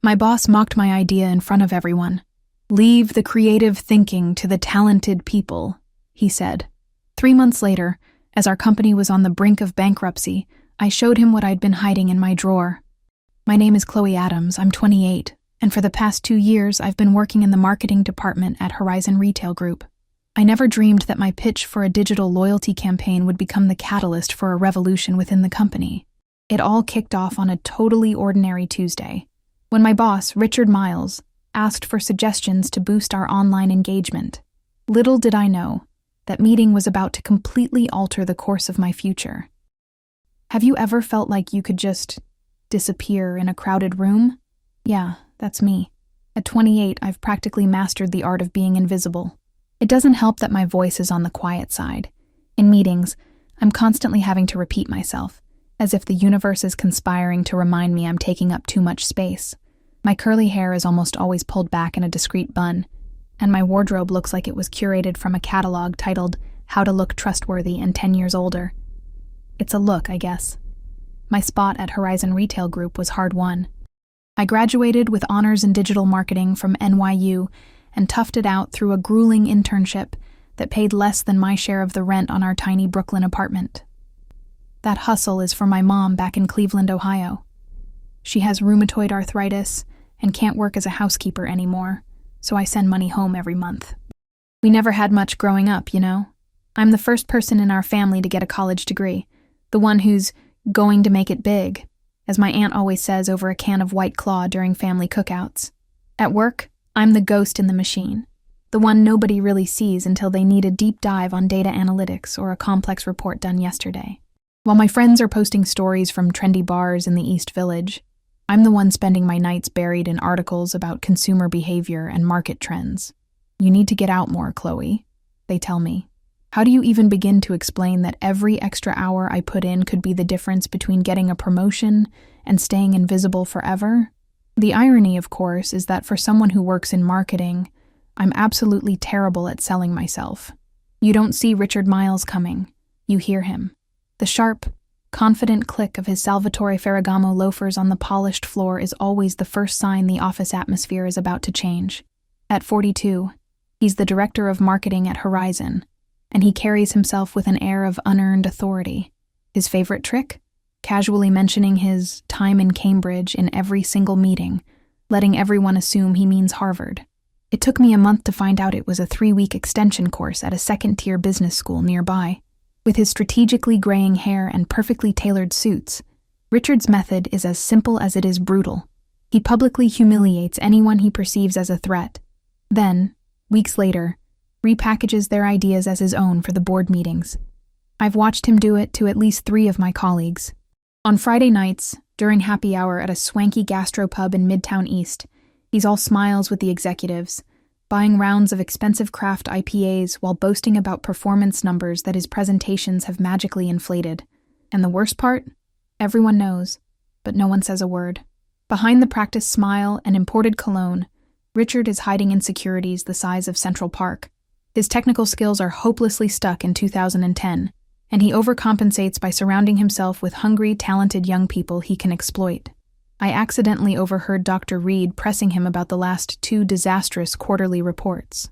My boss mocked my idea in front of everyone. "Leave the creative thinking to the talented people," he said. 3 months later, as our company was on the brink of bankruptcy, I showed him what I'd been hiding in my drawer. My name is Chloe Adams, I'm 28, and for the past 2 years I've been working in the marketing department at Horizon Retail Group. I never dreamed that my pitch for a digital loyalty campaign would become the catalyst for a revolution within the company. It all kicked off on a totally ordinary Tuesday, when my boss, Richard Miles, asked for suggestions to boost our online engagement. Little did I know, that meeting was about to completely alter the course of my future. Have you ever felt like you could just disappear in a crowded room? Yeah, that's me. At 28, I've practically mastered the art of being invisible. It doesn't help that my voice is on the quiet side. In meetings, I'm constantly having to repeat myself, as if the universe is conspiring to remind me I'm taking up too much space. My curly hair is almost always pulled back in a discreet bun, and my wardrobe looks like it was curated from a catalog titled How to Look Trustworthy and 10 Years Older. It's a look, I guess. My spot at Horizon Retail Group was hard-won. I graduated with honors in digital marketing from NYU and toughed it out through a grueling internship that paid less than my share of the rent on our tiny Brooklyn apartment. That hustle is for my mom back in Cleveland, Ohio. She has rheumatoid arthritis and can't work as a housekeeper anymore, so I send money home every month. We never had much growing up, you know? I'm the first person in our family to get a college degree, the one who's going to make it big, as my aunt always says over a can of White Claw during family cookouts. At work, I'm the ghost in the machine, the one nobody really sees until they need a deep dive on data analytics or a complex report done yesterday. While my friends are posting stories from trendy bars in the East Village, I'm the one spending my nights buried in articles about consumer behavior and market trends. "You need to get out more, Chloe," they tell me. How do you even begin to explain that every extra hour I put in could be the difference between getting a promotion and staying invisible forever? The irony, of course, is that for someone who works in marketing, I'm absolutely terrible at selling myself. You don't see Richard Miles coming. You hear him. The sharp, confident click of his Salvatore Ferragamo loafers on the polished floor is always the first sign the office atmosphere is about to change. At 42, he's the director of marketing at Horizon, and he carries himself with an air of unearned authority. His favorite trick? Casually mentioning his time in Cambridge in every single meeting, letting everyone assume he means Harvard. It took me a month to find out it was a 3-week extension course at a second-tier business school nearby. With his strategically graying hair and perfectly tailored suits, Richard's method is as simple as it is brutal. He publicly humiliates anyone he perceives as a threat. Then, weeks later, repackages their ideas as his own for the board meetings. I've watched him do it to at least 3 of my colleagues. On Friday nights, during happy hour at a swanky gastropub in Midtown East, he's all smiles with the executives, buying rounds of expensive craft IPAs while boasting about performance numbers that his presentations have magically inflated. And the worst part? Everyone knows, but no one says a word. Behind the practiced smile and imported cologne, Richard is hiding insecurities the size of Central Park. His technical skills are hopelessly stuck in 2010, and he overcompensates by surrounding himself with hungry, talented young people he can exploit. I accidentally overheard Dr. Reed pressing him about the last 2 disastrous quarterly reports.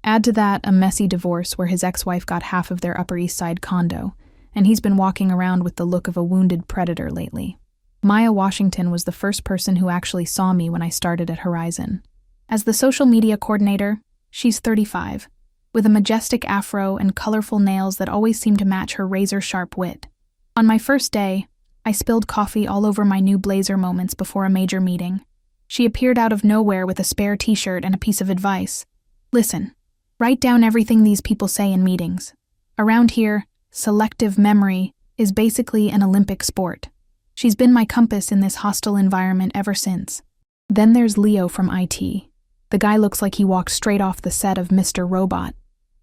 Add to that a messy divorce where his ex-wife got half of their Upper East Side condo, and he's been walking around with the look of a wounded predator lately. Maya Washington was the first person who actually saw me when I started at Horizon. As the social media coordinator, she's 35, with a majestic afro and colorful nails that always seem to match her razor-sharp wit. On my first day, I spilled coffee all over my new blazer moments before a major meeting. She appeared out of nowhere with a spare t-shirt and a piece of advice. "Listen, write down everything these people say in meetings. Around here, selective memory is basically an Olympic sport." She's been my compass in this hostile environment ever since. Then there's Leo from IT. The guy looks like he walked straight off the set of Mr. Robot,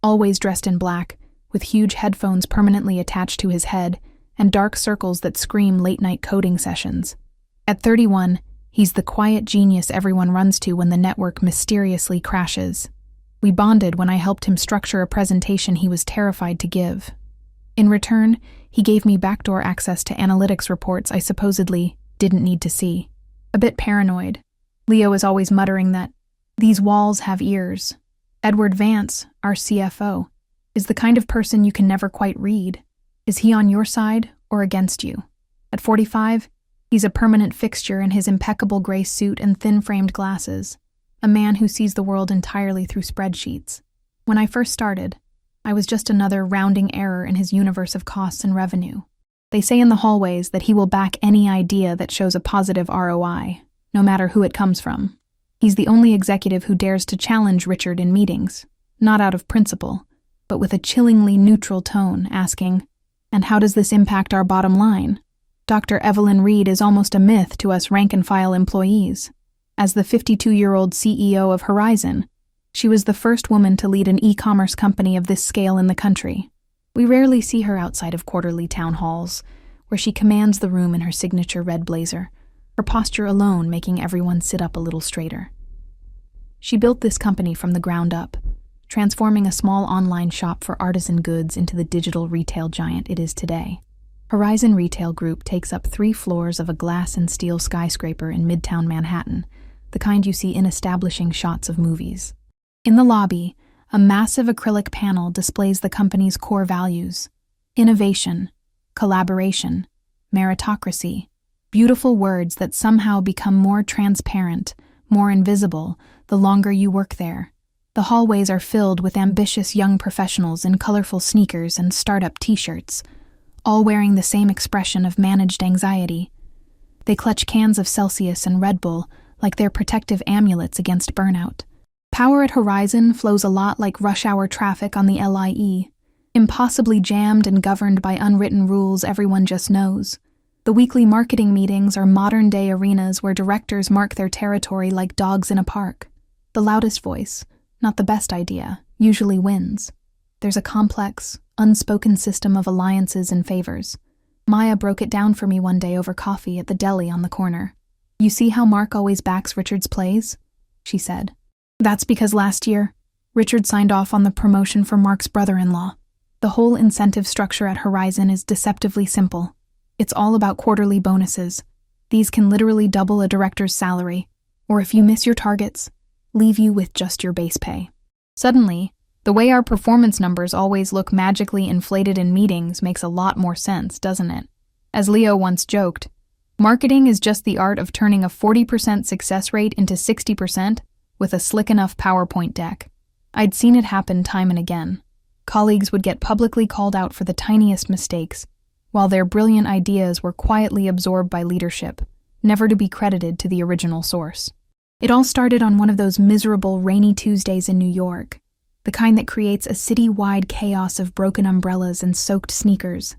always dressed in black, with huge headphones permanently attached to his head, and dark circles that scream late-night coding sessions. At 31, he's the quiet genius everyone runs to when the network mysteriously crashes. We bonded when I helped him structure a presentation he was terrified to give. In return, he gave me backdoor access to analytics reports I supposedly didn't need to see. A bit paranoid, Leo is always muttering that these walls have ears. Edward Vance, our CFO, is the kind of person you can never quite read. Is he on your side or against you? At 45, he's a permanent fixture in his impeccable gray suit and thin-framed glasses, a man who sees the world entirely through spreadsheets. When I first started, I was just another rounding error in his universe of costs and revenue. They say in the hallways that he will back any idea that shows a positive ROI, no matter who it comes from. He's the only executive who dares to challenge Richard in meetings, not out of principle, but with a chillingly neutral tone, asking, "And how does this impact our bottom line?" Dr. Evelyn Reed is almost a myth to us rank-and-file employees. As the 52-year-old CEO of Horizon, she was the first woman to lead an e-commerce company of this scale in the country. We rarely see her outside of quarterly town halls, where she commands the room in her signature red blazer, her posture alone making everyone sit up a little straighter. She built this company from the ground up, transforming a small online shop for artisan goods into the digital retail giant it is today. Horizon Retail Group takes up 3 floors of a glass and steel skyscraper in Midtown Manhattan, the kind you see in establishing shots of movies. In the lobby, a massive acrylic panel displays the company's core values: innovation, collaboration, meritocracy, beautiful words that somehow become more transparent, more invisible, the longer you work there. The hallways are filled with ambitious young professionals in colorful sneakers and startup t-shirts, all wearing the same expression of managed anxiety. They clutch cans of Celsius and Red Bull like they're protective amulets against burnout. Power at Horizon flows a lot like rush hour traffic on the LIE, impossibly jammed and governed by unwritten rules everyone just knows. The weekly marketing meetings are modern-day arenas where directors mark their territory like dogs in a park. The loudest voice, not the best idea, usually wins. There's a complex, unspoken system of alliances and favors. Maya broke it down for me one day over coffee at the deli on the corner. "You see how Mark always backs Richard's plays?" she said. "That's because last year, Richard signed off on the promotion for Mark's brother-in-law. The whole incentive structure at Horizon is deceptively simple. It's all about quarterly bonuses. These can literally double a director's salary, or if you miss your targets, leave you with just your base pay." Suddenly, the way our performance numbers always look magically inflated in meetings makes a lot more sense, doesn't it? As Leo once joked, marketing is just the art of turning a 40% success rate into 60% with a slick enough PowerPoint deck. I'd seen it happen time and again. Colleagues would get publicly called out for the tiniest mistakes, while their brilliant ideas were quietly absorbed by leadership, never to be credited to the original source. It all started on one of those miserable rainy Tuesdays in New York, the kind that creates a city-wide chaos of broken umbrellas and soaked sneakers.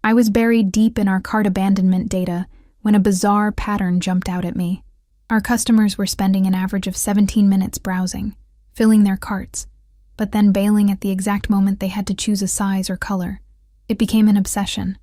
I was buried deep in our cart abandonment data when a bizarre pattern jumped out at me. Our customers were spending an average of 17 minutes browsing, filling their carts, but then bailing at the exact moment they had to choose a size or color. It became an obsession.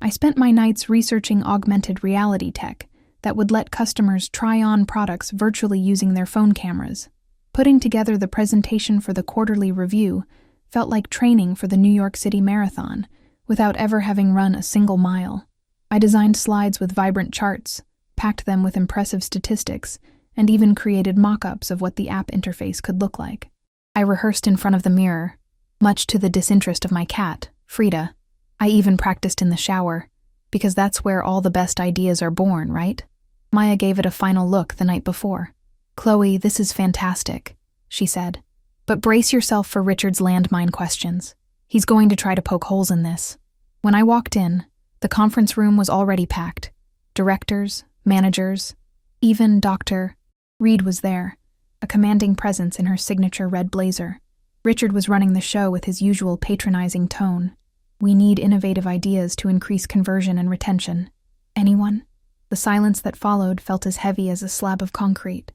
I spent my nights researching augmented reality tech that would let customers try on products virtually using their phone cameras. Putting together the presentation for the quarterly review felt like training for the New York City Marathon without ever having run a single mile. I designed slides with vibrant charts, packed them with impressive statistics, and even created mock-ups of what the app interface could look like. I rehearsed in front of the mirror, much to the disinterest of my cat, Frida. I even practiced in the shower, because that's where all the best ideas are born, right? Maya gave it a final look the night before. "Chloe, this is fantastic," she said. "But brace yourself for Richard's landmine questions. He's going to try to poke holes in this." When I walked in, the conference room was already packed. Directors, managers, even Dr. Reed was there, a commanding presence in her signature red blazer. Richard was running the show with his usual patronizing tone. "We need innovative ideas to increase conversion and retention. Anyone?" The silence that followed felt as heavy as a slab of concrete.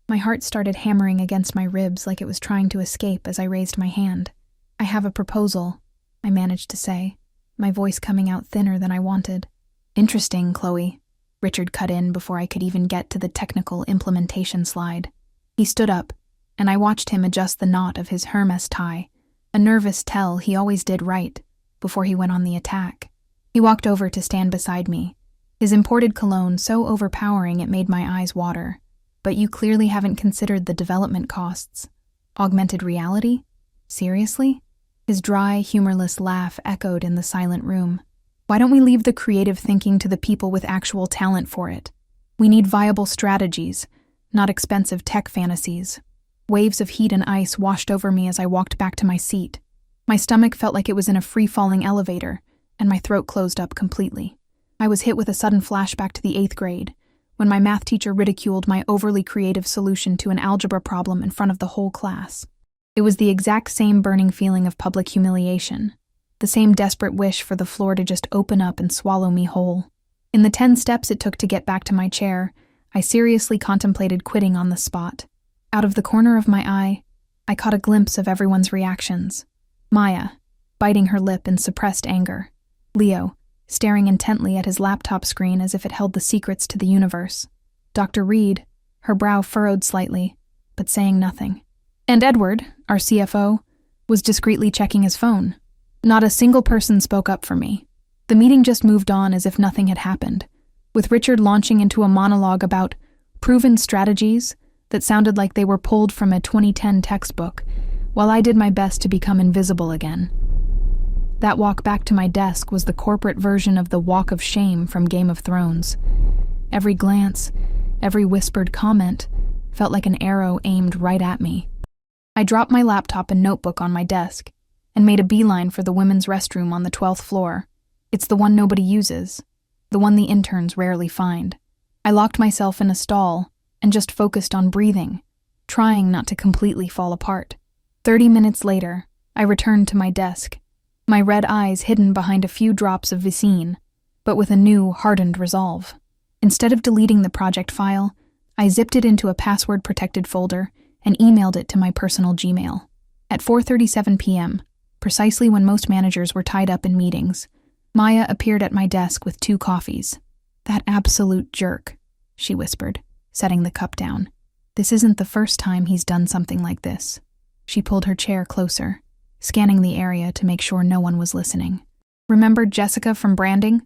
My heart started hammering against my ribs like it was trying to escape as I raised my hand. "I have a proposal," I managed to say, my voice coming out thinner than I wanted. "Interesting, Chloe," Richard cut in before I could even get to the technical implementation slide. He stood up, and I watched him adjust the knot of his Hermes tie, a nervous tell he always did right, before he went on the attack. He walked over to stand beside me, his imported cologne so overpowering it made my eyes water. But you clearly haven't considered the development costs. Augmented reality? Seriously? His dry, humorless laugh echoed in the silent room. Why don't we leave the creative thinking to the people with actual talent for it? We need viable strategies, not expensive tech fantasies. Waves of heat and ice washed over me as I walked back to my seat. My stomach felt like it was in a free-falling elevator, and my throat closed up completely. I was hit with a sudden flashback to the 8th grade, when my math teacher ridiculed my overly creative solution to an algebra problem in front of the whole class. It was the exact same burning feeling of public humiliation, the same desperate wish for the floor to just open up and swallow me whole. In the 10 steps it took to get back to my chair, I seriously contemplated quitting on the spot. Out of the corner of my eye, I caught a glimpse of everyone's reactions. Maya, biting her lip in suppressed anger. Leo, staring intently at his laptop screen as if it held the secrets to the universe. Dr. Reed, her brow furrowed slightly, but saying nothing. And Edward, our CFO, was discreetly checking his phone. Not a single person spoke up for me. The meeting just moved on as if nothing had happened, with Richard launching into a monologue about proven strategies that sounded like they were pulled from a 2010 textbook, while I did my best to become invisible again. That walk back to my desk was the corporate version of the walk of shame from Game of Thrones. Every glance, every whispered comment, felt like an arrow aimed right at me. I dropped my laptop and notebook on my desk, and made a beeline for the women's restroom on the 12th floor. It's the one nobody uses, the one the interns rarely find. I locked myself in a stall, and just focused on breathing, trying not to completely fall apart. 30 minutes later, I returned to my desk, my red eyes hidden behind a few drops of Vicine, but with a new, hardened resolve. Instead of deleting the project file, I zipped it into a password-protected folder and emailed it to my personal Gmail. At 4:37 p.m., precisely when most managers were tied up in meetings, Maya appeared at my desk with 2 coffees. "That absolute jerk," she whispered, setting the cup down. "This isn't the first time he's done something like this." She pulled her chair closer, scanning the area to make sure no one was listening. "Remember Jessica from branding?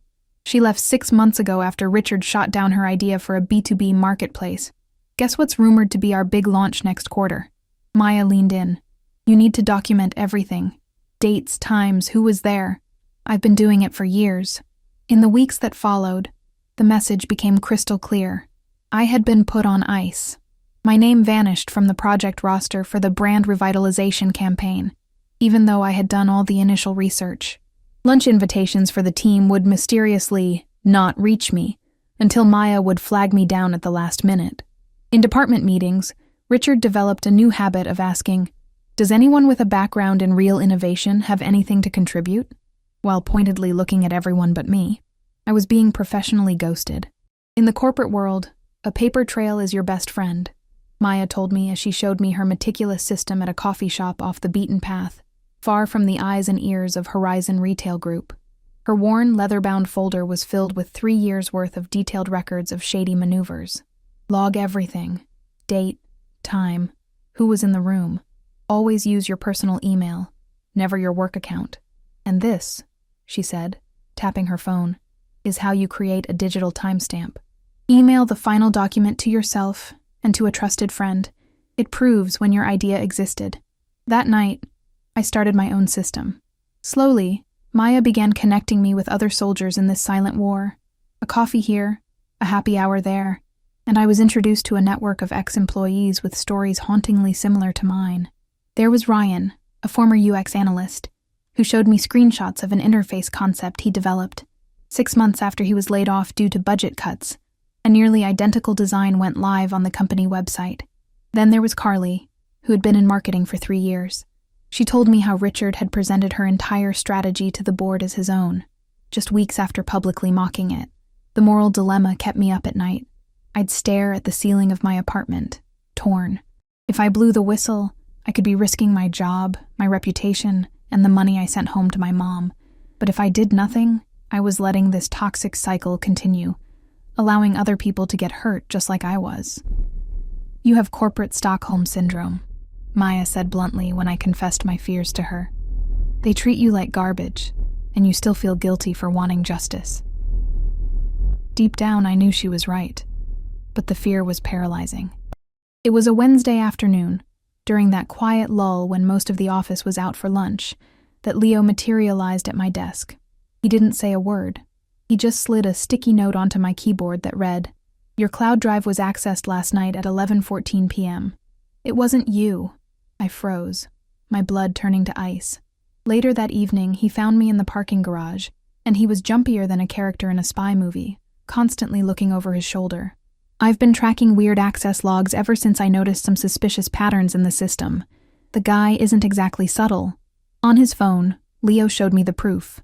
She left 6 months ago after Richard shot down her idea for a B2B marketplace. Guess what's rumored to be our big launch next quarter?" Maya leaned in. "You need to document everything. Dates, times, who was there. I've been doing it for years." In the weeks that followed, the message became crystal clear. I had been put on ice. My name vanished from the project roster for the brand revitalization campaign, even though I had done all the initial research. Lunch invitations for the team would mysteriously not reach me until Maya would flag me down at the last minute. In department meetings, Richard developed a new habit of asking, "Does anyone with a background in real innovation have anything to contribute?" while pointedly looking at everyone but me. I was being professionally ghosted. In the corporate world, a paper trail is your best friend, Maya told me as she showed me her meticulous system at a coffee shop off the beaten path, far from the eyes and ears of Horizon Retail Group. Her worn, leather-bound folder was filled with 3 years' worth of detailed records of shady maneuvers. Log everything. Date, time, who was in the room. Always use your personal email, never your work account. And this, she said, tapping her phone, is how you create a digital timestamp. Email the final document to yourself and to a trusted friend. It proves when your idea existed. That night, I started my own system. Slowly, Maya began connecting me with other soldiers in this silent war. A coffee here, a happy hour there, and I was introduced to a network of ex-employees with stories hauntingly similar to mine. There was Ryan, a former UX analyst, who showed me screenshots of an interface concept he developed. 6 months after he was laid off due to budget cuts, a nearly identical design went live on the company website. Then there was Carly, who had been in marketing for 3 years. She told me how Richard had presented her entire strategy to the board as his own, just weeks after publicly mocking it. The moral dilemma kept me up at night. I'd stare at the ceiling of my apartment, torn. If I blew the whistle, I could be risking my job, my reputation, and the money I sent home to my mom. But if I did nothing, I was letting this toxic cycle continue, allowing other people to get hurt just like I was. "You have corporate Stockholm syndrome," Maya said bluntly when I confessed my fears to her. "They treat you like garbage, and you still feel guilty for wanting justice." Deep down, I knew she was right, but the fear was paralyzing. It was a Wednesday afternoon, during that quiet lull when most of the office was out for lunch, that Leo materialized at my desk. He didn't say a word. He just slid a sticky note onto my keyboard that read, "Your cloud drive was accessed last night at 11:14 p.m. It wasn't you." I froze, my blood turning to ice. Later that evening, he found me in the parking garage, and he was jumpier than a character in a spy movie, constantly looking over his shoulder. I've been tracking weird access logs ever since I noticed some suspicious patterns in the system. The guy isn't exactly subtle. On his phone, Leo showed me the proof,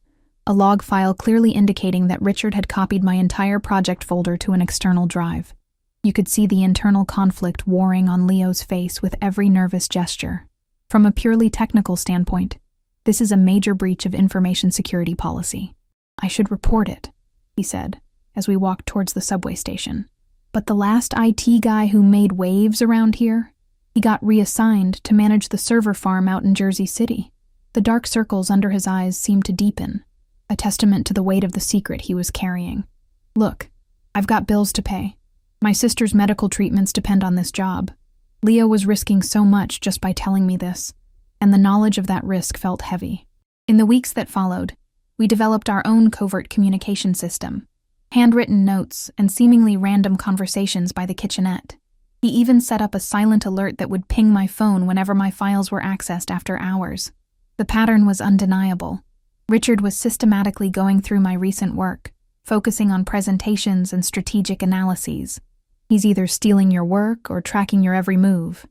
a log file clearly indicating that Richard had copied my entire project folder to an external drive. You could see the internal conflict warring on Leo's face with every nervous gesture. From a purely technical standpoint, this is a major breach of information security policy. "I should report it," he said, as we walked towards the subway station. But the last IT guy who made waves around here, he got reassigned to manage the server farm out in Jersey City. The dark circles under his eyes seemed to deepen, a testament to the weight of the secret he was carrying. "Look, I've got bills to pay. My sister's medical treatments depend on this job." Leo was risking so much just by telling me this, and the knowledge of that risk felt heavy. In the weeks that followed, we developed our own covert communication system. Handwritten notes and seemingly random conversations by the kitchenette. He even set up a silent alert that would ping my phone whenever my files were accessed after hours. The pattern was undeniable. Richard was systematically going through my recent work, focusing on presentations and strategic analyses. "He's either stealing your work or tracking your every move,"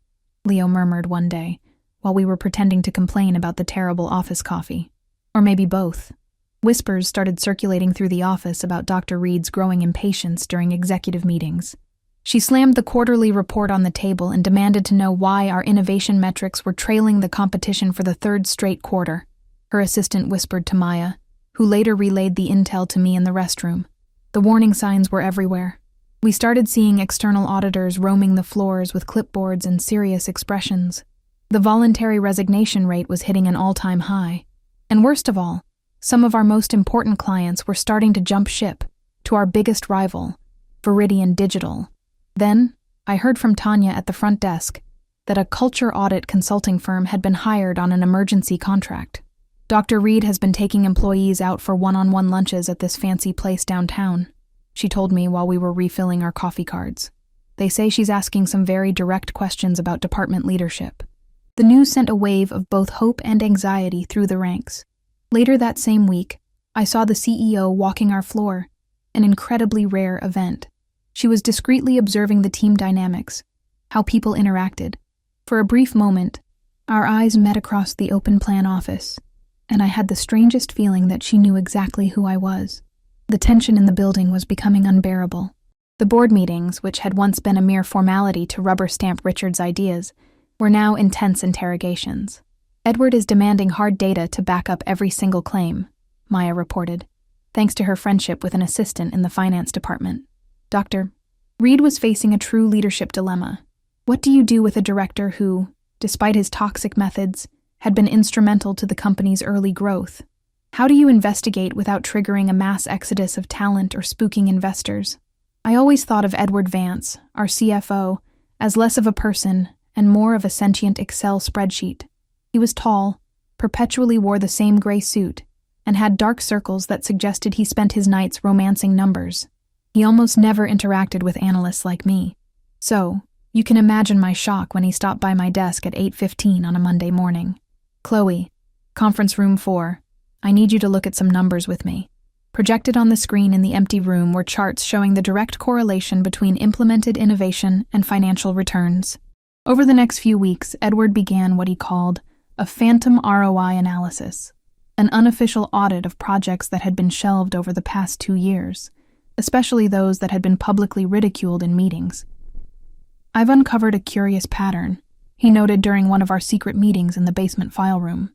Leo murmured one day, while we were pretending to complain about the terrible office coffee. Or maybe both. Whispers started circulating through the office about Dr. Reed's growing impatience during executive meetings. She slammed the quarterly report on the table and demanded to know why our innovation metrics were trailing the competition for the third straight quarter. Her assistant whispered to Maya, who later relayed the intel to me in the restroom. The warning signs were everywhere. We started seeing external auditors roaming the floors with clipboards and serious expressions. The voluntary resignation rate was hitting an all-time high. And worst of all, some of our most important clients were starting to jump ship to our biggest rival, Viridian Digital. Then, I heard from Tanya at the front desk that a culture audit consulting firm had been hired on an emergency contract. Dr. Reed has been taking employees out for one-on-one lunches at this fancy place downtown, she told me while we were refilling our coffee cards. They say she's asking some very direct questions about department leadership. The news sent a wave of both hope and anxiety through the ranks. Later that same week, I saw the CEO walking our floor, an incredibly rare event. She was discreetly observing the team dynamics, how people interacted. For a brief moment, our eyes met across the open-plan office, and I had the strangest feeling that she knew exactly who I was. The tension in the building was becoming unbearable. The board meetings, which had once been a mere formality to rubber-stamp Richard's ideas, were now intense interrogations. "Edward is demanding hard data to back up every single claim," Maya reported, thanks to her friendship with an assistant in the finance department. Dr. Reed was facing a true leadership dilemma. What do you do with a director who, despite his toxic methods, had been instrumental to the company's early growth? How do you investigate without triggering a mass exodus of talent or spooking investors? I always thought of Edward Vance, our CFO, as less of a person and more of a sentient Excel spreadsheet. He was tall, perpetually wore the same gray suit, and had dark circles that suggested he spent his nights romancing numbers. He almost never interacted with analysts like me. So, you can imagine my shock when he stopped by my desk at 8:15 on a Monday morning. "Chloe, conference room 4, I need you to look at some numbers with me." Projected on the screen in the empty room were charts showing the direct correlation between implemented innovation and financial returns. Over the next few weeks, Edward began what he called a phantom ROI analysis, an unofficial audit of projects that had been shelved over the past 2 years, especially those that had been publicly ridiculed in meetings. "I've uncovered a curious pattern," he noted during one of our secret meetings in the basement file room.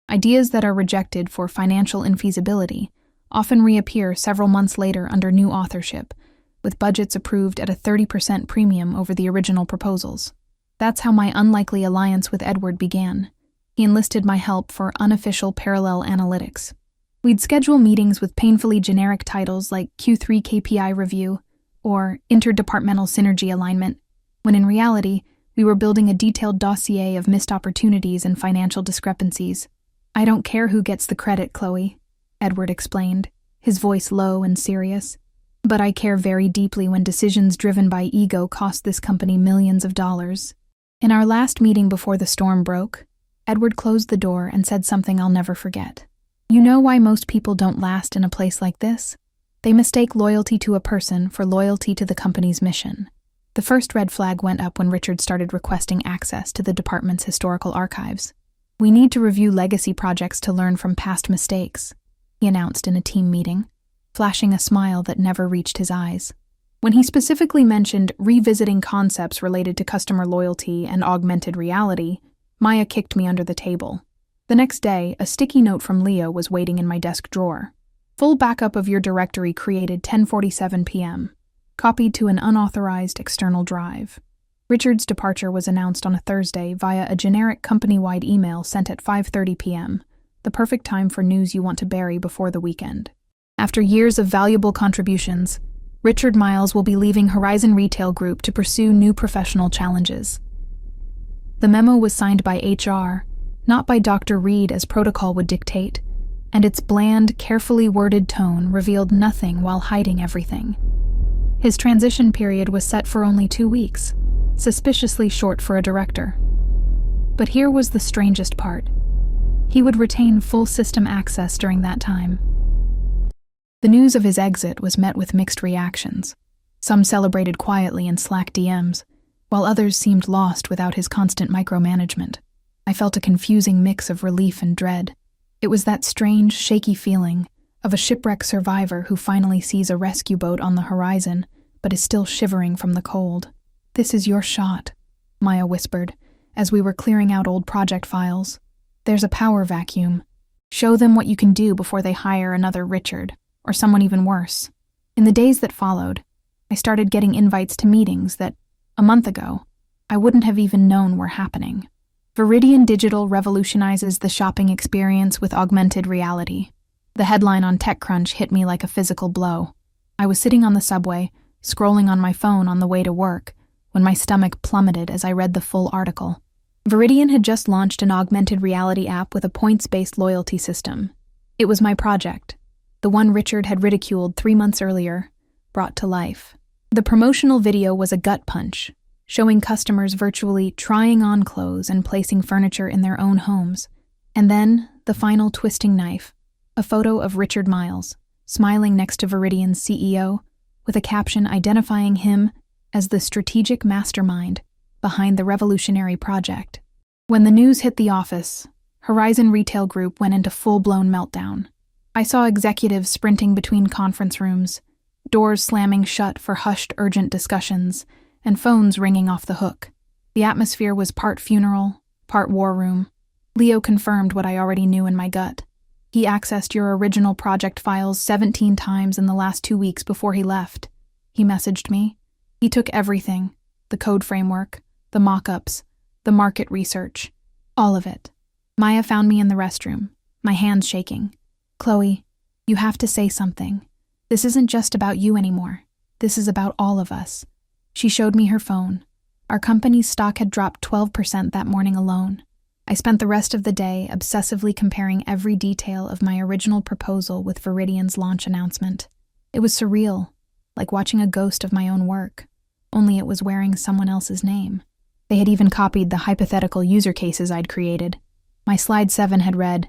"Ideas that are rejected for financial infeasibility often reappear several months later under new authorship, with budgets approved at a 30% premium over the original proposals. That's how my unlikely alliance with Edward began. He enlisted my help for unofficial parallel analytics. We'd schedule meetings with painfully generic titles like Q3 KPI review or interdepartmental synergy alignment, when in reality, We were building a detailed dossier of missed opportunities and financial discrepancies. "I don't care who gets the credit, Chloe," Edward explained, his voice low and serious. "But I care very deeply when decisions driven by ego cost this company millions of dollars." In our last meeting before the storm broke, Edward closed the door and said something I'll never forget. "You know why most people don't last in a place like this? They mistake loyalty to a person for loyalty to the company's mission." The first red flag went up when Richard started requesting access to the department's historical archives. "We need to review legacy projects to learn from past mistakes," he announced in a team meeting, flashing a smile that never reached his eyes. When he specifically mentioned revisiting concepts related to customer loyalty and augmented reality, Maya kicked me under the table. The next day, a sticky note from Leo was waiting in my desk drawer. "Full backup of your directory created 10:47 p.m. Copied to an unauthorized external drive." Richard's departure was announced on a Thursday via a generic company-wide email sent at 5:30 p.m., the perfect time for news you want to bury before the weekend. After years of valuable contributions, Richard Miles will be leaving Horizon Retail Group to pursue new professional challenges. The memo was signed by HR, not by Dr. Reed as protocol would dictate, and its bland, carefully worded tone revealed nothing while hiding everything. His transition period was set for only 2 weeks, suspiciously short for a director. But here was the strangest part. He would retain full system access during that time. The news of his exit was met with mixed reactions. Some celebrated quietly in Slack DMs, while others seemed lost without his constant micromanagement. I felt a confusing mix of relief and dread. It was that strange, shaky feeling of a shipwreck survivor who finally sees a rescue boat on the horizon, but is still shivering from the cold. "This is your shot," Maya whispered, as we were clearing out old project files. "There's a power vacuum. Show them what you can do before they hire another Richard, or someone even worse." In the days that followed, I started getting invites to meetings that, a month ago, I wouldn't have even known were happening. Viridian Digital revolutionizes the shopping experience with augmented reality. The headline on TechCrunch hit me like a physical blow. I was sitting on the subway, scrolling on my phone on the way to work, when my stomach plummeted as I read the full article. Viridian had just launched an augmented reality app with a points-based loyalty system. It was my project, the one Richard had ridiculed 3 months earlier, brought to life. The promotional video was a gut punch, showing customers virtually trying on clothes and placing furniture in their own homes. And then, the final twisting knife, a photo of Richard Miles, smiling next to Viridian's CEO, with a caption identifying him as the strategic mastermind behind the revolutionary project. When the news hit the office, Horizon Retail Group went into full-blown meltdown. I saw executives sprinting between conference rooms, doors slamming shut for hushed urgent discussions, and phones ringing off the hook. The atmosphere was part funeral, part war room. Leo confirmed what I already knew in my gut. He accessed your original project files 17 times in the last 2 weeks before he left. He messaged me. He took everything, the code framework, the mock-ups, the market research, all of it. Maya found me in the restroom, my hands shaking. "Chloe, you have to say something. This isn't just about you anymore. This is about all of us." She showed me her phone. Our company's stock had dropped 12% that morning alone. I spent the rest of the day obsessively comparing every detail of my original proposal with Viridian's launch announcement. It was surreal, like watching a ghost of my own work, only it was wearing someone else's name. They had even copied the hypothetical user cases I'd created. My slide 7 had read,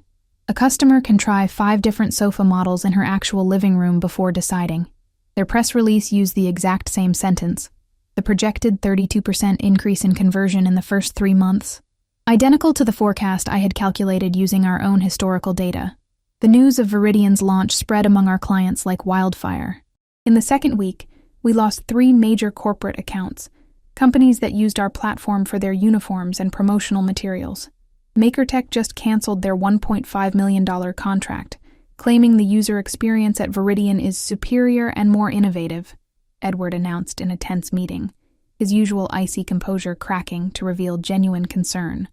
"A customer can try 5 different sofa models in her actual living room before deciding." Their press release used the exact same sentence. The projected 32% increase in conversion in the first 3 months. Identical to the forecast I had calculated using our own historical data. The news of Viridian's launch spread among our clients like wildfire. In the second week, we lost 3 major corporate accounts, companies that used our platform for their uniforms and promotional materials. MakerTech just canceled their $1.5 million contract, claiming the user experience at Viridian is superior and more innovative, Edward announced in a tense meeting, his usual icy composure cracking to reveal genuine concern.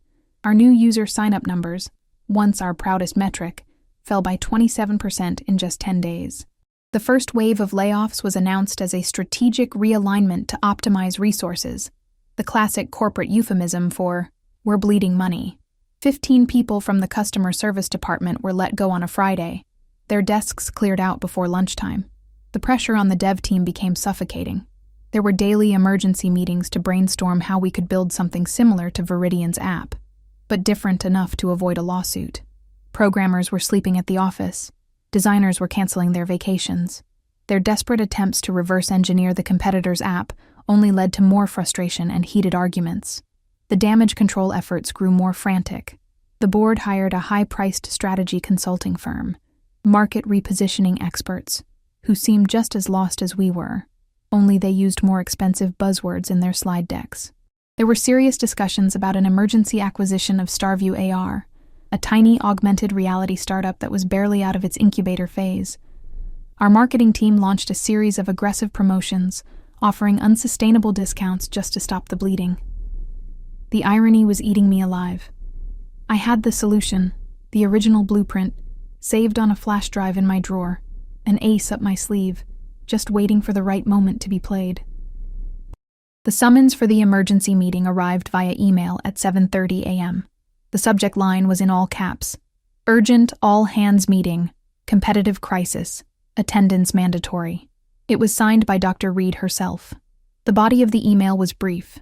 Our new user sign-up numbers, once our proudest metric, fell by 27% in just 10 days. The first wave of layoffs was announced as a strategic realignment to optimize resources. the classic corporate euphemism for, "we're bleeding money." 15 people from the customer service department were let go on a Friday. Their desks cleared out before lunchtime. The pressure on the dev team became suffocating. There were daily emergency meetings to brainstorm how we could build something similar to Viridian's app, but different enough to avoid a lawsuit. Programmers were sleeping at the office. Designers were canceling their vacations. Their desperate attempts to reverse engineer the competitor's app only led to more frustration and heated arguments. The damage control efforts grew more frantic. The board hired a high-priced strategy consulting firm, market repositioning experts, who seemed just as lost as we were, only they used more expensive buzzwords in their slide decks. There were serious discussions about an emergency acquisition of Starview AR, a tiny augmented reality startup that was barely out of its incubator phase. Our marketing team launched a series of aggressive promotions, offering unsustainable discounts just to stop the bleeding. The irony was eating me alive. I had the solution, the original blueprint, saved on a flash drive in my drawer, an ace up my sleeve, just waiting for the right moment to be played. The summons for the emergency meeting arrived via email at 7:30 a.m. The subject line was in all caps: "Urgent all-hands meeting, competitive crisis, attendance mandatory." It was signed by Dr. Reed herself. The body of the email was brief.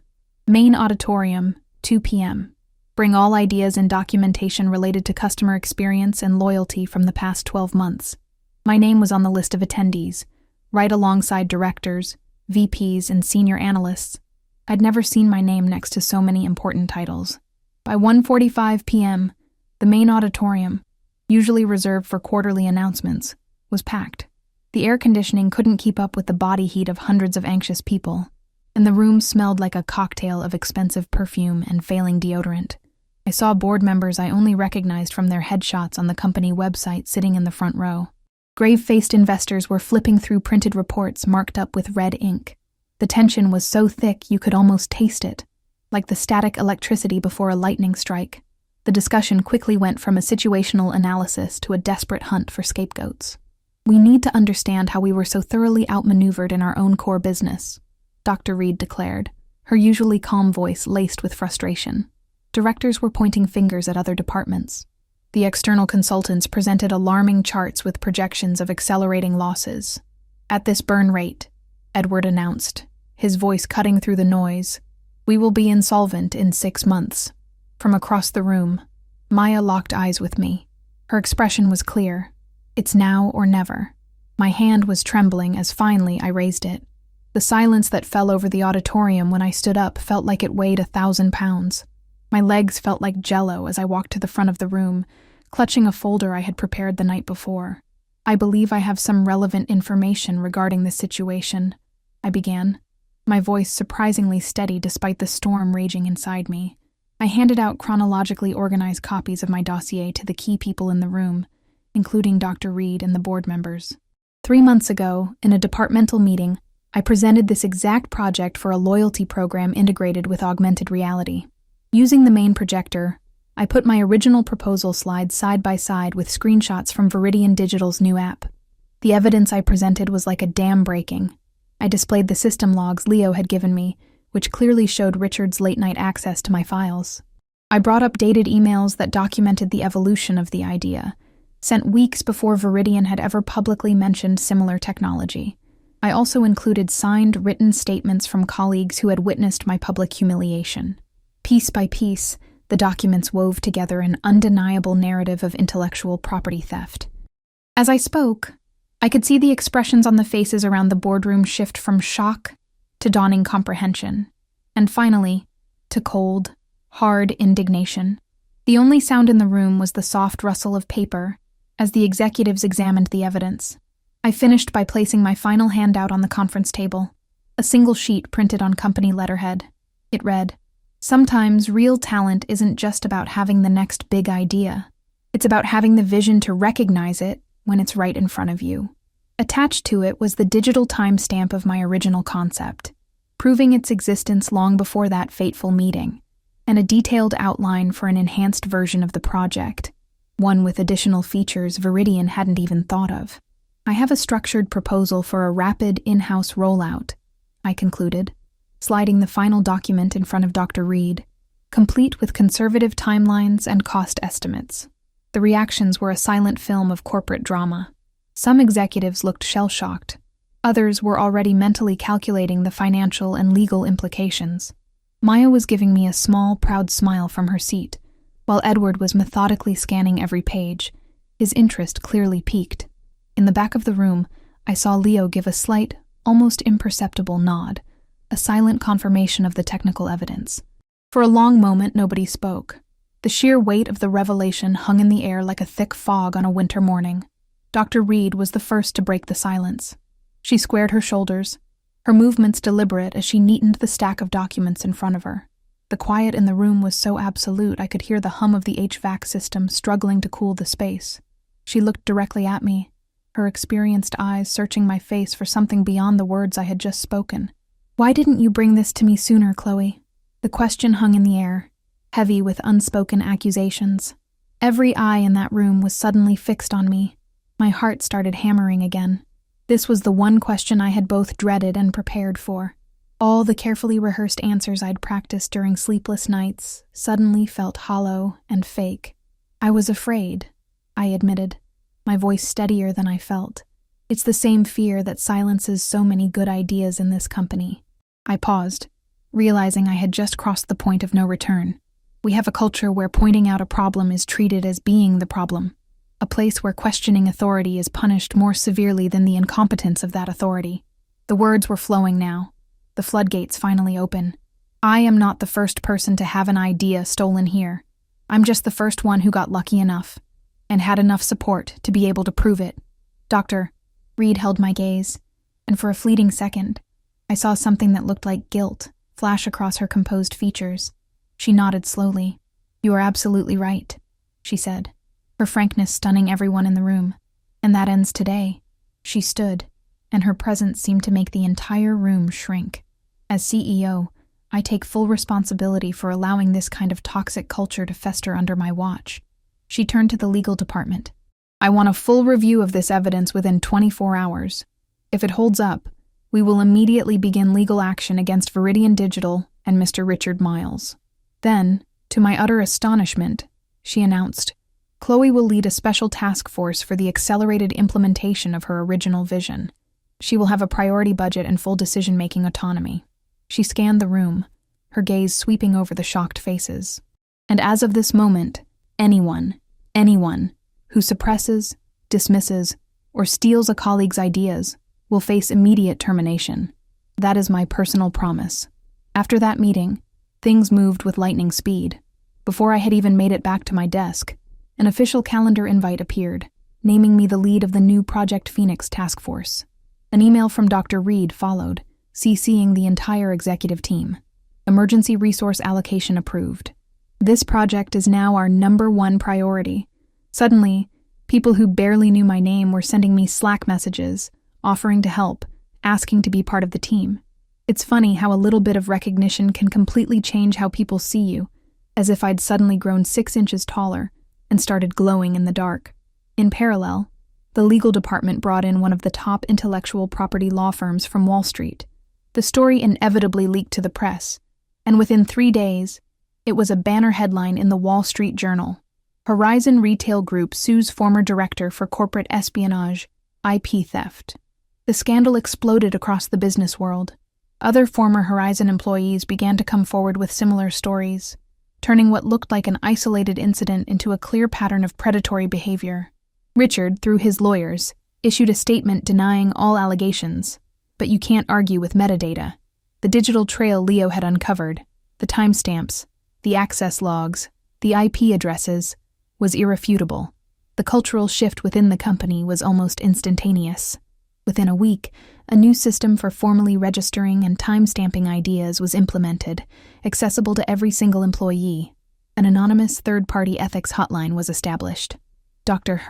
Main auditorium, 2 p.m. Bring all ideas and documentation related to customer experience and loyalty from the past 12 months. My name was on the list of attendees, right alongside directors, VPs, and senior analysts. I'd never seen my name next to so many important titles. By 1:45 p.m., the main auditorium, usually reserved for quarterly announcements, was packed. The air conditioning couldn't keep up with the body heat of hundreds of anxious people, and the room smelled like a cocktail of expensive perfume and failing deodorant. I saw board members I only recognized from their headshots on the company website sitting in the front row. Grave-faced investors were flipping through printed reports marked up with red ink. The tension was so thick you could almost taste it, like the static electricity before a lightning strike. The discussion quickly went from a situational analysis to a desperate hunt for scapegoats. "We need to understand how we were so thoroughly outmaneuvered in our own core business," Dr. Reed declared, her usually calm voice laced with frustration. Directors were pointing fingers at other departments. The external consultants presented alarming charts with projections of accelerating losses. "At this burn rate," Edward announced, his voice cutting through the noise, "we will be insolvent in 6 months." From across the room, Maya locked eyes with me. Her expression was clear. It's now or never. My hand was trembling as finally I raised it. The silence that fell over the auditorium when I stood up felt like it weighed 1,000 pounds. My legs felt like jello as I walked to the front of the room, clutching a folder I had prepared the night before. "I believe I have some relevant information regarding this situation," I began, my voice surprisingly steady despite the storm raging inside me. I handed out chronologically organized copies of my dossier to the key people in the room, including Dr. Reed and the board members. 3 months ago, in a departmental meeting, I presented this exact project for a loyalty program integrated with augmented reality. Using the main projector, I put my original proposal slides side by side with screenshots from Viridian Digital's new app. The evidence I presented was like a dam breaking. I displayed the system logs Leo had given me, which clearly showed Richard's late-night access to my files. I brought up dated emails that documented the evolution of the idea, sent weeks before Viridian had ever publicly mentioned similar technology. I also included signed written statements from colleagues who had witnessed my public humiliation. Piece by piece, the documents wove together an undeniable narrative of intellectual property theft. As I spoke, I could see the expressions on the faces around the boardroom shift from shock to dawning comprehension, and finally, to cold, hard indignation. The only sound in the room was the soft rustle of paper as the executives examined the evidence. I finished by placing my final handout on the conference table, a single sheet printed on company letterhead. It read, "Sometimes real talent isn't just about having the next big idea. It's about having the vision to recognize it when it's right in front of you." Attached to it was the digital timestamp of my original concept, proving its existence long before that fateful meeting, and a detailed outline for an enhanced version of the project, one with additional features Viridian hadn't even thought of. "I have a structured proposal for a rapid in-house rollout," I concluded. sliding the final document in front of Dr. Reed, complete with conservative timelines and cost estimates. The reactions were a silent film of corporate drama. Some executives looked shell-shocked. Others were already mentally calculating the financial and legal implications. Maya was giving me a small, proud smile from her seat, while Edward was methodically scanning every page, his interest clearly piqued. In the back of the room, I saw Leo give a slight, almost imperceptible nod, a silent confirmation of the technical evidence. For a long moment, nobody spoke. The sheer weight of the revelation hung in the air like a thick fog on a winter morning. Dr. Reed was the first to break the silence. She squared her shoulders, her movements deliberate as she neatened the stack of documents in front of her. The quiet in the room was so absolute I could hear the hum of the HVAC system struggling to cool the space. She looked directly at me, her experienced eyes searching my face for something beyond the words I had just spoken. "Why didn't you bring this to me sooner, Chloe?" The question hung in the air, heavy with unspoken accusations. Every eye in that room was suddenly fixed on me. My heart started hammering again. This was the one question I had both dreaded and prepared for. All the carefully rehearsed answers I'd practiced during sleepless nights suddenly felt hollow and fake. I was afraid, I admitted, my voice steadier than I felt. It's the same fear that silences so many good ideas in this company. I paused, realizing I had just crossed the point of no return. We have a culture where pointing out a problem is treated as being the problem, a place where questioning authority is punished more severely than the incompetence of that authority. The words were flowing now, the floodgates finally open. I am not the first person to have an idea stolen here. I'm just the first one who got lucky enough, and had enough support to be able to prove it. Dr. Reed held my gaze, and for a fleeting second, I saw something that looked like guilt flash across her composed features. She nodded slowly. "You are absolutely right," she said, her frankness stunning everyone in the room. "And that ends today." She stood, and her presence seemed to make the entire room shrink. As CEO, I take full responsibility for allowing this kind of toxic culture to fester under my watch. She turned to the legal department. "I want a full review of this evidence within 24 hours. If it holds up, we will immediately begin legal action against Viridian Digital and Mr. Richard Miles." Then, to my utter astonishment, she announced, "Chloe will lead a special task force for the accelerated implementation of her original vision. She will have a priority budget and full decision-making autonomy." She scanned the room, her gaze sweeping over the shocked faces. "And as of this moment, anyone who suppresses, dismisses, or steals a colleague's ideas will face immediate termination. That is my personal promise." After that meeting, things moved with lightning speed. Before I had even made it back to my desk, an official calendar invite appeared, naming me the lead of the new Project Phoenix task force. An email from Dr. Reed followed, CCing the entire executive team. Emergency resource allocation approved. This project is now our #1 priority. Suddenly, people who barely knew my name were sending me Slack messages, offering to help, asking to be part of the team. It's funny how a little bit of recognition can completely change how people see you, as if I'd suddenly grown 6 inches taller and started glowing in the dark. In parallel, the legal department brought in one of the top intellectual property law firms from Wall Street. The story inevitably leaked to the press, and within 3 days, it was a banner headline in the Wall Street Journal. Horizon Retail Group sues former director for corporate espionage, IP theft. The scandal exploded across the business world. Other former Horizon employees began to come forward with similar stories, turning what looked like an isolated incident into a clear pattern of predatory behavior. Richard, through his lawyers, issued a statement denying all allegations, but you can't argue with metadata. The digital trail Leo had uncovered, the timestamps, the access logs, the IP addresses, was irrefutable. The cultural shift within the company was almost instantaneous. Within a week, a new system for formally registering and timestamping ideas was implemented, accessible to every single employee. An anonymous third-party ethics hotline was established. Dr.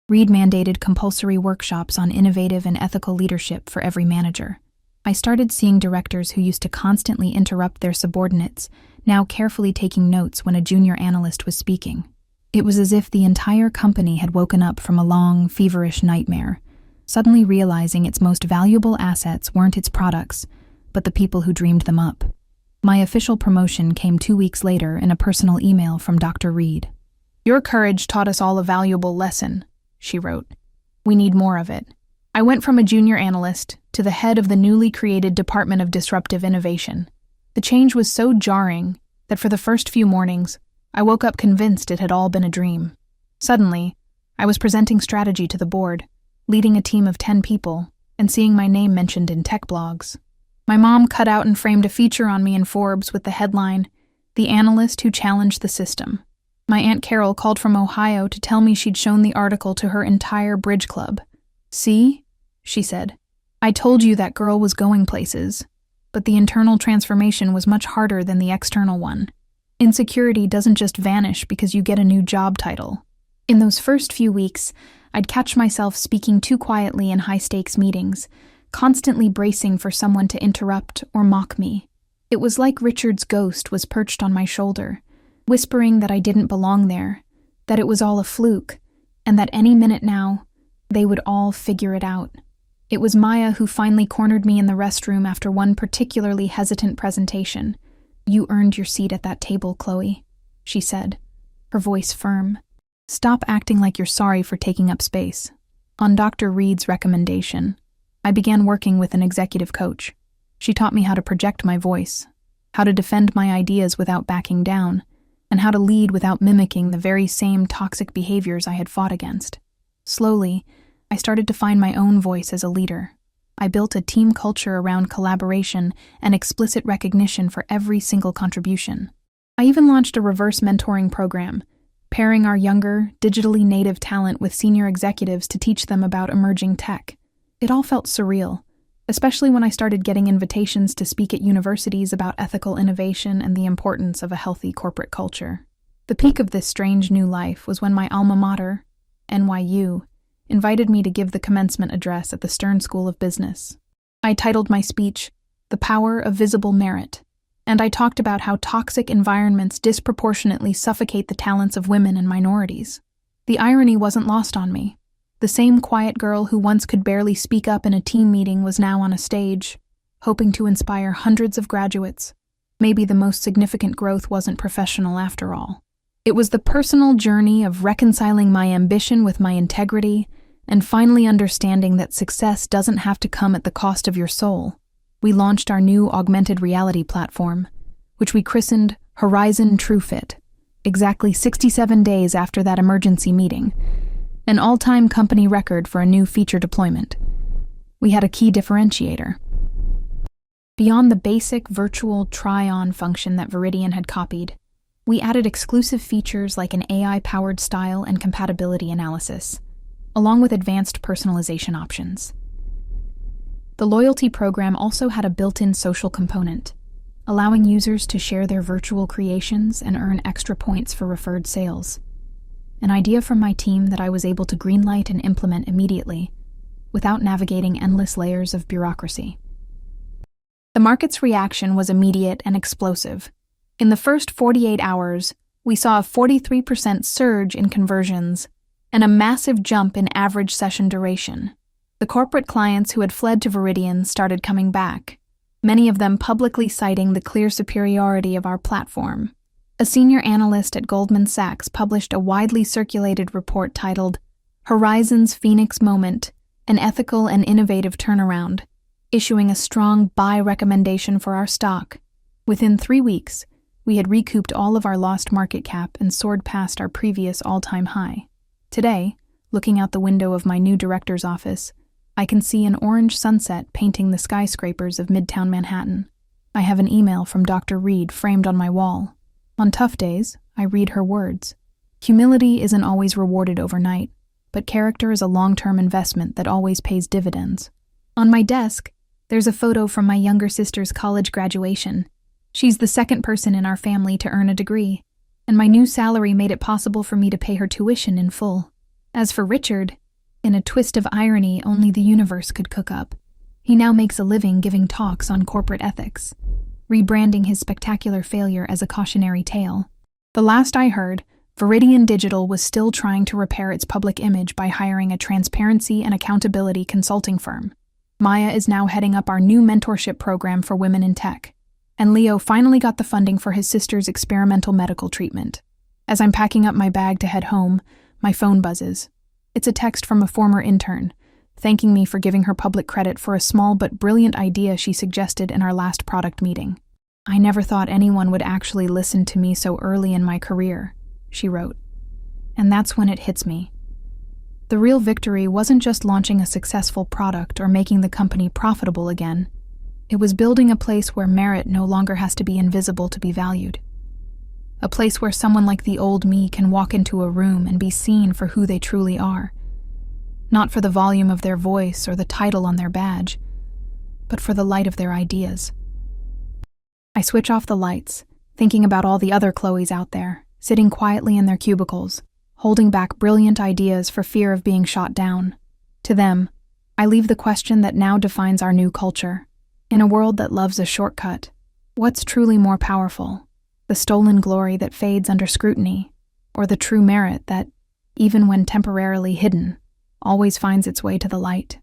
Reed mandated compulsory workshops on innovative and ethical leadership for every manager. I started seeing directors who used to constantly interrupt their subordinates, now carefully taking notes when a junior analyst was speaking. It was as if the entire company had woken up from a long, feverish nightmare, suddenly realizing its most valuable assets weren't its products, but the people who dreamed them up. My official promotion came 2 weeks later in a personal email from Dr. Reed. "Your courage taught us all a valuable lesson," she wrote. "We need more of it." I went from a junior analyst to the head of the newly created Department of Disruptive Innovation. The change was so jarring that for the first few mornings, I woke up convinced it had all been a dream. Suddenly, I was presenting strategy to the board, leading a team of 10 people, and seeing my name mentioned in tech blogs. My mom cut out and framed a feature on me in Forbes with the headline, "The Analyst Who Challenged the System." My Aunt Carol called from Ohio to tell me she'd shown the article to her entire bridge club. "See?" she said. "I told you that girl was going places." But the internal transformation was much harder than the external one. Insecurity doesn't just vanish because you get a new job title. In those first few weeks, I'd catch myself speaking too quietly in high-stakes meetings, constantly bracing for someone to interrupt or mock me. It was like Richard's ghost was perched on my shoulder, whispering that I didn't belong there, that it was all a fluke, and that any minute now, they would all figure it out. It was Maya who finally cornered me in the restroom after one particularly hesitant presentation. "You earned your seat at that table, Chloe," she said, her voice firm. "Stop acting like you're sorry for taking up space." On Dr. Reed's recommendation, I began working with an executive coach. She taught me how to project my voice, how to defend my ideas without backing down, and how to lead without mimicking the very same toxic behaviors I had fought against. Slowly, I started to find my own voice as a leader. I built a team culture around collaboration and explicit recognition for every single contribution. I even launched a reverse mentoring program, pairing our younger, digitally native talent with senior executives to teach them about emerging tech. It all felt surreal, especially when I started getting invitations to speak at universities about ethical innovation and the importance of a healthy corporate culture. The peak of this strange new life was when my alma mater, NYU, invited me to give the commencement address at the Stern School of Business. I titled my speech, "The Power of Visible Merit," and I talked about how toxic environments disproportionately suffocate the talents of women and minorities. The irony wasn't lost on me. The same quiet girl who once could barely speak up in a team meeting was now on a stage, hoping to inspire hundreds of graduates. Maybe the most significant growth wasn't professional after all. It was the personal journey of reconciling my ambition with my integrity and finally understanding that success doesn't have to come at the cost of your soul. We launched our new augmented reality platform, which we christened Horizon TrueFit, exactly 67 days after that emergency meeting, an all-time company record for a new feature deployment. We had a key differentiator. Beyond the basic virtual try-on function that Viridian had copied, we added exclusive features like an AI-powered style and compatibility analysis, along with advanced personalization options. The loyalty program also had a built-in social component, allowing users to share their virtual creations and earn extra points for referred sales. An idea from my team that I was able to greenlight and implement immediately, without navigating endless layers of bureaucracy. The market's reaction was immediate and explosive. In the first 48 hours, we saw a 43% surge in conversions and a massive jump in average session duration. The corporate clients who had fled to Viridian started coming back, many of them publicly citing the clear superiority of our platform. A senior analyst at Goldman Sachs published a widely circulated report titled Horizon's Phoenix Moment, an Ethical and Innovative Turnaround, issuing a strong buy recommendation for our stock. Within 3 weeks, we had recouped all of our lost market cap and soared past our previous all-time high. Today, looking out the window of my new director's office, I can see an orange sunset painting the skyscrapers of Midtown Manhattan. I have an email from Dr. Reed framed on my wall. On tough days, I read her words. Humility isn't always rewarded overnight, but character is a long-term investment that always pays dividends. On my desk, there's a photo from my younger sister's college graduation. She's the second person in our family to earn a degree, and my new salary made it possible for me to pay her tuition in full. As for Richard, in a twist of irony only the universe could cook up, he now makes a living giving talks on corporate ethics, rebranding his spectacular failure as a cautionary tale. The last I heard, Viridian Digital was still trying to repair its public image by hiring a transparency and accountability consulting firm. Maya is now heading up our new mentorship program for women in tech. And Leo finally got the funding for his sister's experimental medical treatment. As I'm packing up my bag to head home, my phone buzzes. It's a text from a former intern, thanking me for giving her public credit for a small but brilliant idea she suggested in our last product meeting. "I never thought anyone would actually listen to me so early in my career," she wrote. And that's when it hits me. The real victory wasn't just launching a successful product or making the company profitable again. It was building a place where merit no longer has to be invisible to be valued. A place where someone like the old me can walk into a room and be seen for who they truly are. Not for the volume of their voice or the title on their badge, but for the light of their ideas. I switch off the lights, thinking about all the other Chloes out there, sitting quietly in their cubicles, holding back brilliant ideas for fear of being shot down. To them, I leave the question that now defines our new culture. In a world that loves a shortcut, what's truly more powerful? The stolen glory that fades under scrutiny, or the true merit that, even when temporarily hidden, always finds its way to the light?